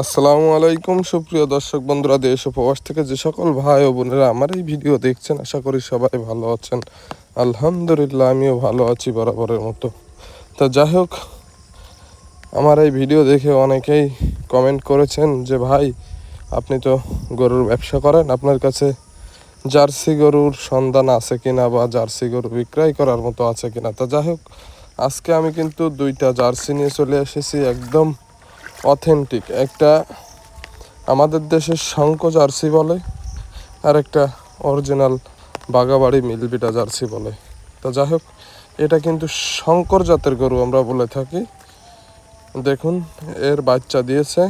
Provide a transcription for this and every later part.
আসসালামু আলাইকুম সুপ্রিয় দর্শক বন্ধুরা, দেশ ও প্রবাস থেকে যে সকল ভাই ও বোনেরা আমার এই ভিডিও দেখছেন, আশা করি সবাই ভালো আছেন। আলহামদুলিল্লাহ, আমিও ভালো আছি বরাবরের মতো। তা যাই হোক, আমার এই ভিডিও দেখে অনেকেই কমেন্ট করেছেন যে ভাই, আপনি তো গরুর ব্যবসা করেন, আপনার কাছে জার্সি গরুর সন্ধান আছে কিনা বা জার্সি গরু বিক্রয় করার মতো আছে কিনা। তা যাই হোক, আজকে আমি কিন্তু দুইটা জার্সি নিয়ে চলে এসেছি, একদম অথেন্টিক। একটা আমাদের দেশের শঙ্খ জার্সি বলে, আর একটা অরিজিনাল বাগাবাড়ি মিলবিটা জার্সি বলে। তো যাই হোক, এটা কিন্তু শঙ্কর জাতের গরু আমরা বলে থাকি। দেখুন, এর বাচ্চা দিয়েছে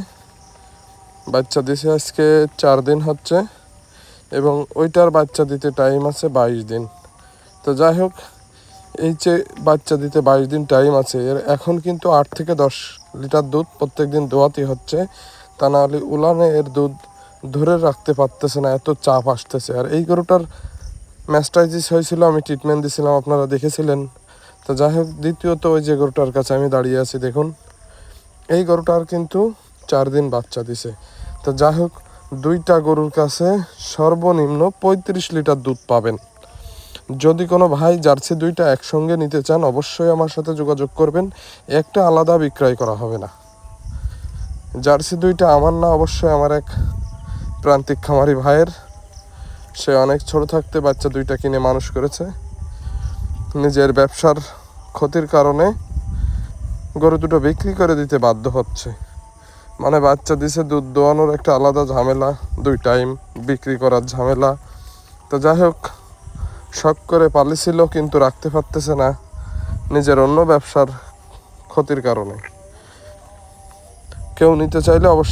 আজকে 4 দিন হচ্ছে, এবং ওইটার বাচ্চা দিতে টাইম আছে 22 দিন। তো যাই হোক, এই যে বাচ্চা দিতে 22 দিন টাইম আছে, এর এখন কিন্তু 8 থেকে 10 লিটার দুধ প্রত্যেক দিন দোয়াতে হচ্ছে। তা নাহলে উলানে এর দুধ ধরে রাখতে পারতেছে না, এত চাপ আসতেছে। আর এই গরুটার ম্যাস্টাইটিস হয়েছিল, আমি ট্রিটমেন্ট দিয়েছিলাম, আপনারা দেখেছিলেন। তো যাই হোক, দ্বিতীয়ত ওই যে গরুটার কাছে আমি দাঁড়িয়ে আছি, দেখুন এই গরুটার কিন্তু 4 দিন বাচ্চা দিছে। তো যাই হোক, দুইটা গরুর কাছে সর্বনিম্ন 35 লিটার দুধ পাবেন। যদি কোনো ভাই জার্সি দুইটা একসঙ্গে নিতে চান, অবশ্যই আমার সাথে যোগাযোগ করবেন, একটা আলাদা বিক্রয় করা হবে না। জার্সি দুইটা আমার না, অবশ্যই আমার এক প্রান্তিক খামারি ভাইয়ের। সে অনেক ছোট থাকতে বাচ্চা দুইটা কিনে মানুষ করেছে, নিজের ব্যবসার ক্ষতির কারণে গরু দুটো বিক্রি করে দিতে বাধ্য হচ্ছে। মানে বাচ্চা দিছে, দুধ দোয়ানোর একটা আলাদা ঝামেলা, 2 টাইম বিক্রি করার ঝামেলা। তো যাই হোক, শখ করে পালিছিল, কিন্তু রাখতে পারতেছে না নিজের অন্য ব্যবসার ক্ষতির কারণে। কেউ নিতে চাইলে অবশ্যই